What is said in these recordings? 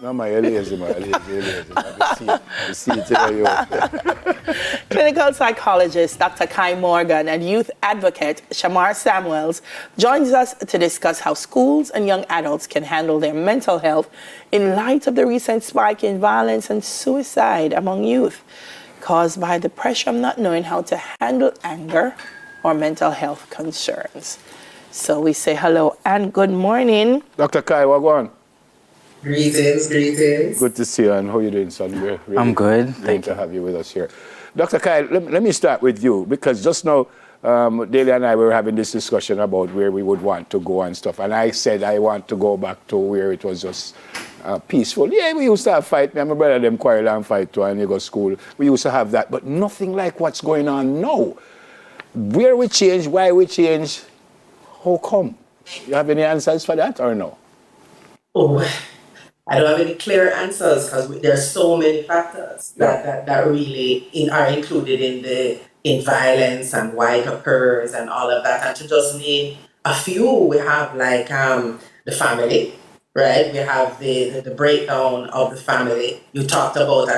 No, my lazy, man. I see it in you. Clinical psychologist Dr. Kai Morgan and youth advocate Shamar Samuels joins us to discuss how schools and young adults can handle their mental health in light of the recent spike in violence and suicide among youth, caused by the pressure of not knowing how to handle anger or mental health concerns. So we say hello and good morning. Dr. Kai, what going on? Greetings. Good to see you, and how you doing, son? We're really I'm good, great to have you with us here. Dr. Kai, let me start with you, because just now, Daly and I were having this discussion about where we would want to go and stuff, and I said I want to go back to where it was just peaceful. Yeah, we used to have fight. Me and my brother, them quarrel and fight too, and you go to school. We used to have that, but nothing like what's going on now. Where we change, why we change, how come? You have any answers for that or no? Oh, I don't have any clear answers because there's so many factors that really are included in violence and why it occurs and all of that. And to just name a few, we have like the family, right? We have the breakdown of the family. I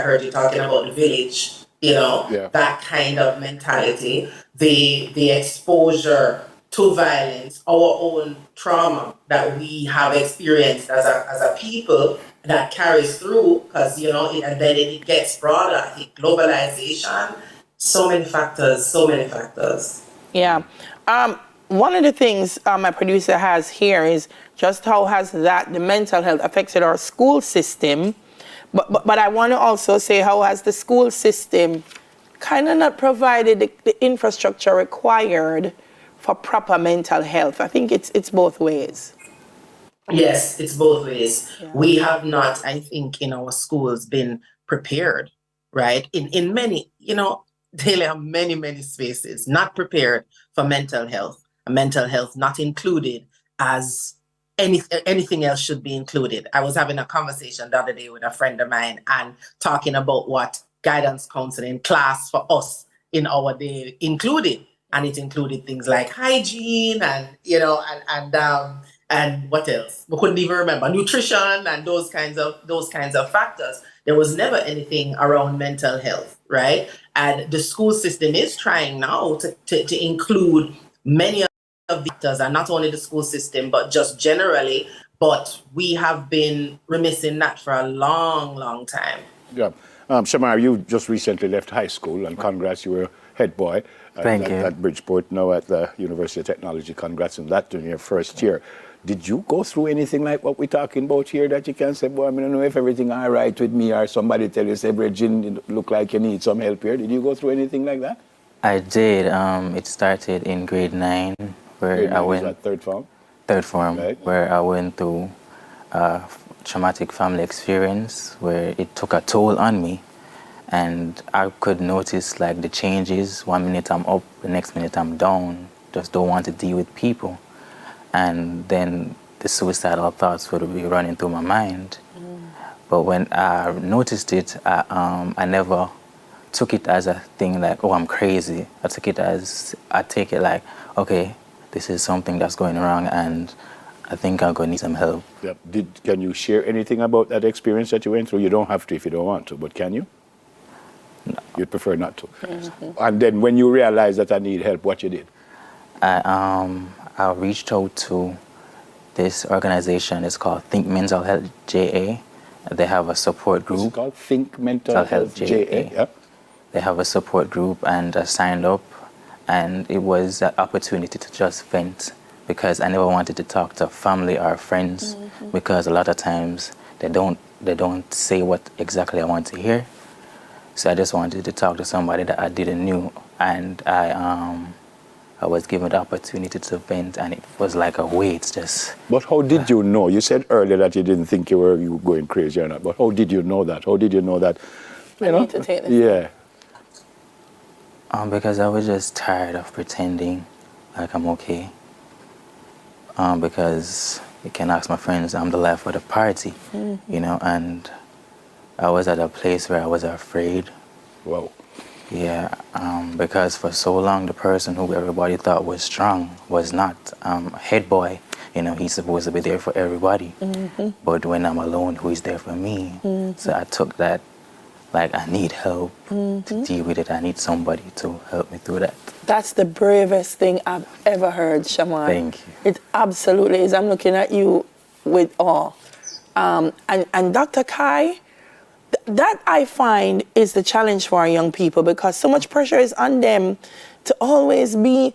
heard you talking about the village, that kind of mentality, the exposure to violence, our own trauma that we have experienced as a people that carries through, because and then it gets broader, globalization, so many factors. Yeah. One of the things my producer has here is just how has the mental health affected our school system. But I want to also say how has the school system kind of not provided the infrastructure required for proper mental health. I think it's both ways. Yes, it's both ways. Yeah. We have not, I think, in our schools been prepared, right? In many, there are many spaces not prepared for mental health. Mental health not included as anything else should be included. I was having a conversation the other day with a friend of mine and talking about what guidance counseling class for us in our day included. And it included things like hygiene and, and what else? We couldn't even remember nutrition and those kinds of factors. There was never anything around mental health, right? And the school system is trying now to include many of the factors, and not only the school system, but just generally. But we have been remiss in that for a long time. Yeah. Shamar, you just recently left high school, and congrats, you were head boy at Bridgeport, now at the University of Technology. Congrats on that in your first year. Did you go through anything like what we're talking about here that you can say, boy, I don't know if everything all right with me, or somebody tell you, say, Bridget, you look like you need some help here. Did you go through anything like that? I did. It started in grade 9, where I went. Was that third form? Third form, right. Where I went through a traumatic family experience where it took a toll on me. And I could notice like the changes. 1 minute I'm up, the next minute I'm down. Just don't want to deal with people. And then the suicidal thoughts would be running through my mind. But when I noticed it, I never took it as a thing like, oh, I'm crazy. I take it like, okay, this is something that's going wrong, and I think I'm going to need some help. Yep. Can you share anything about that experience that you went through? You don't have to if you don't want to, but can you? No. You'd prefer not to. Mm-hmm. And then when you realized that I need help, what you did? I reached out to this organization. It's called Think Mental Health JA. They have a support group. It's called Think Mental Health JA. Yep. They have a support group, and I signed up, and it was an opportunity to just vent, because I never wanted to talk to family or friends, because a lot of times they don't say what exactly I want to hear. So I just wanted to talk to somebody that I didn't know, and I was given the opportunity to vent, and it was like a weight just. But how did you know? You said earlier that you didn't think you were going crazy or not, but how did you know that? How did you know that? I need to take this. Yeah. Because I was just tired of pretending like I'm okay. Because you can ask my friends, I'm the life of the party, and I was at a place where I was afraid. Wow. Yeah, because for so long, the person who everybody thought was strong was not. Head boy, You know, he's supposed to be there for everybody. But when I'm alone, who is there for me? So I took that, like, I need help to deal with it. I need somebody to help me through that. That's the bravest thing I've ever heard, Shamar. Thank you. It absolutely is. I'm looking at you with awe. And Dr. Kai, that I find is the challenge for our young people, because so much pressure is on them to always be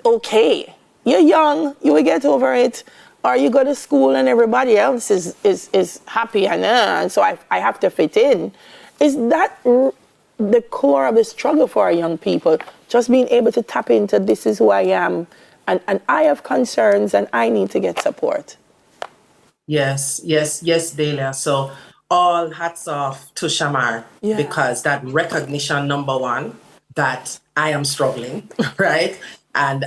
okay. You're young, you will get over it, or you go to school and everybody else is happy and so I have to fit in. Is that the core of the struggle for our young people? Just being able to tap into, this is who I am, and I have concerns and I need to get support. Yes, Delia. So all hats off to Shamar, because that recognition, number one, that I am struggling, right? And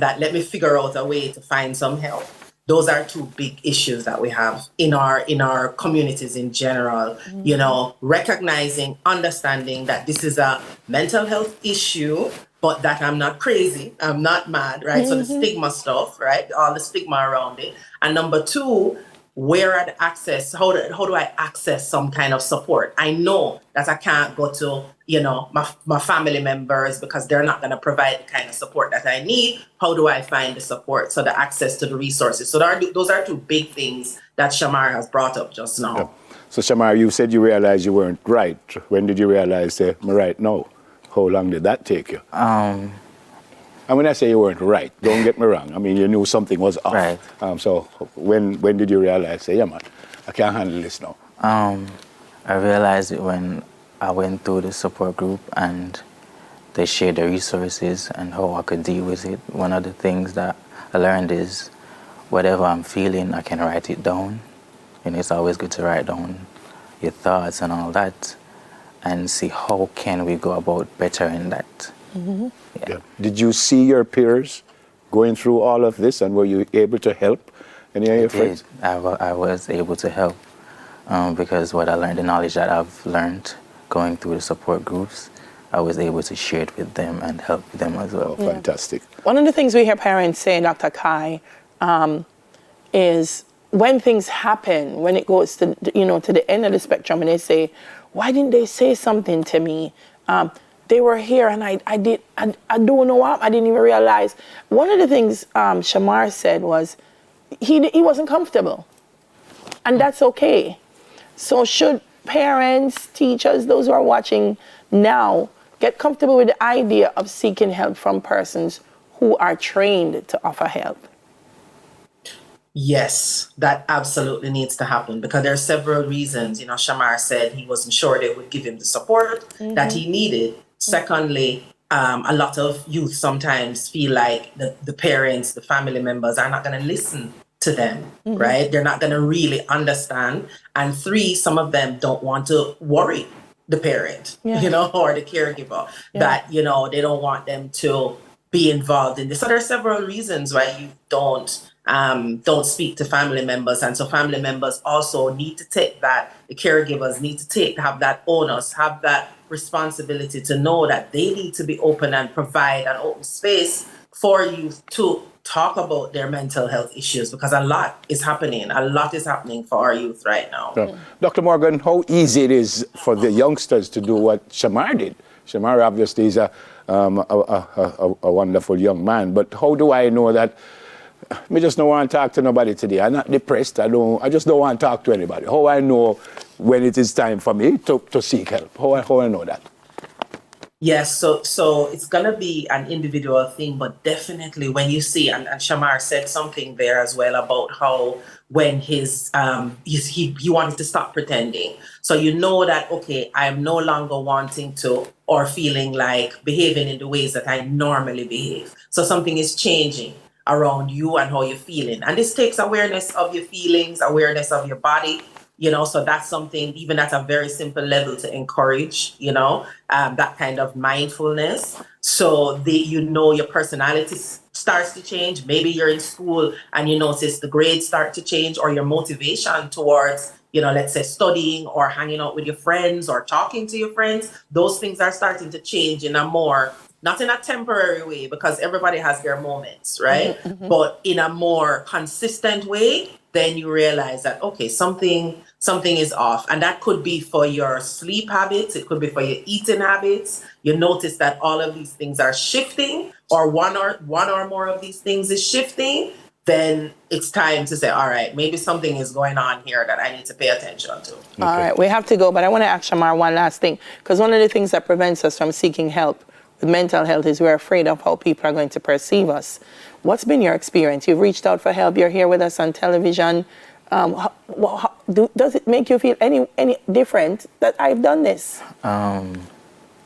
that let me figure out a way to find some help. Those are two big issues that we have in our communities in general. You know, recognizing, understanding that this is a mental health issue, but that I'm not crazy, I'm not mad, right? So the stigma stuff, right? All the stigma around it. And number two, where are the access? How do I access some kind of support? I know that I can't go to, you know, my family members because they're not going to provide the kind of support that I need. How do I find the support? So the access to the resources. So those are two big things that Shamar has brought up just now. Yeah. So Shamar, you said you realized you weren't right. When did you realize I'm right now? How long did that take you? And when I say you weren't right, don't get me wrong. I mean, you knew something was off. Right. So when did you realize, yeah, man, I can't handle this now? I realized it when I went through the support group and they shared the resources and how I could deal with it. One of the things that I learned is whatever I'm feeling, I can write it down. And it's always good to write down your thoughts and all that and see how can we go about bettering that. Yeah. Did you see your peers going through all of this, and were you able to help any of your friends? I was able to help because what I learned, the knowledge that I've learned going through the support groups, I was able to share it with them and help them as well. Oh, fantastic. One of the things we hear parents say, Dr. Kai, is when things happen, when it goes to, to the end of the spectrum, and they say, why didn't they say something to me? They were here and I don't know what, I didn't even realize. One of the things Shamar said was he wasn't comfortable, and that's okay. So should parents, teachers, those who are watching now, get comfortable with the idea of seeking help from persons who are trained to offer help? Yes, that absolutely needs to happen, because there are several reasons. Shamar said he wasn't sure they would give him the support that he needed. Secondly, a lot of youth sometimes feel like the parents, the family members are not going to listen to them, right? They're not going to really understand. And three, some of them don't want to worry the parent, or the caregiver, that, they don't want them to be involved in this. So there are several reasons why you don't speak to family members. And so family members also need to take that, the caregivers need to have that onus, have that responsibility to know that they need to be open and provide an open space for youth to talk about their mental health issues, because a lot is happening for our youth right now. So, Dr. Morgan, how easy it is for the youngsters to do what Shamar did? Shamar obviously is a wonderful young man, but how do I know that I just don't want to talk to nobody today? I'm not depressed. I just don't want to talk to anybody. How I know when it is time for me to seek help? How I know that? Yes, so it's gonna be an individual thing, but definitely when you see, and Shamar said something there as well about how when he wanted to stop pretending. So that, okay, I'm no longer wanting to or feeling like behaving in the ways that I normally behave. So something is changing around you and how you're feeling. And this takes awareness of your feelings, awareness of your body, so that's something even at a very simple level to encourage, that kind of mindfulness. So your personality starts to change. Maybe you're in school and you notice the grades start to change, or your motivation towards, let's say studying or hanging out with your friends or talking to your friends, those things are starting to change in a more not in a temporary way, because everybody has their moments, right? But in a more consistent way, then you realize that, okay, something is off. And that could be for your sleep habits. It could be for your eating habits. You notice that all of these things are shifting, or one or more of these things is shifting. Then it's time to say, all right, maybe something is going on here that I need to pay attention to. Okay. All right, we have to go, but I want to ask Shamar one last thing, because one of the things that prevents us from seeking help with mental health is we're afraid of how people are going to perceive us. What's been your experience? You've reached out for help. You're here with us on television. Does it make you feel any different that I've done this?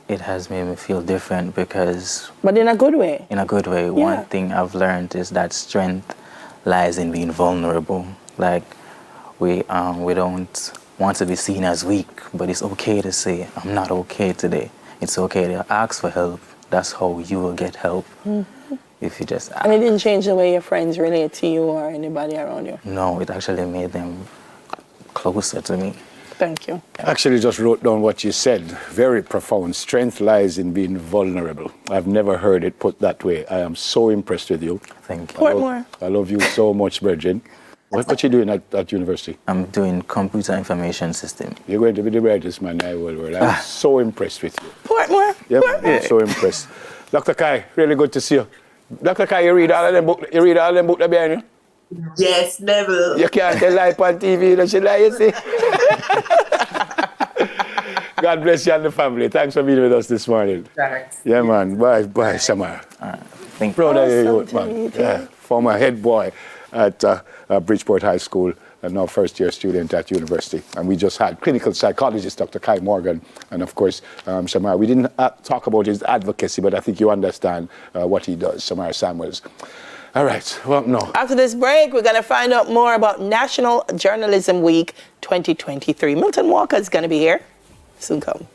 It has made me feel different because... But in a good way. In a good way. Yeah. One thing I've learned is that strength lies in being vulnerable. Like, we don't want to be seen as weak, but it's okay to say, I'm not okay today. It's okay to ask for help. That's how you will get help. If you just ask. And it didn't change the way your friends relate to you or anybody around you? No, it actually made them closer to me. Thank you. I actually just wrote down what you said. Very profound. Strength lies in being vulnerable. I've never heard it put that way. I am so impressed with you. Thank you. Portmore. I love you so much, Bridget. What you doing at university? I'm doing computer information system. You're going to be the brightest man in the whole world. I'm so impressed with you. Portmore. Yeah, I'm so impressed. Dr. Kai, really good to see you. Dr. Kai, you read all of them books? You read all of them books that behind you? Yes, never. You can't tell lie on TV, don't you lie, you see? God bless you and the family. Thanks for being with us this morning. Thanks. Yeah, man. Bye, Shamar. Thank you. Proud of you, man. Yeah. Former head boy at Bridgeport High School and now first-year student at university. And we just had clinical psychologist Dr. Kai Morgan and, of course, Shamar. We didn't talk about his advocacy, but I think you understand what he does, Shamar Samuels. All right, well, no. After this break, we're going to find out more about National Journalism Week 2023. Milton Walker is going to be here. Soon come.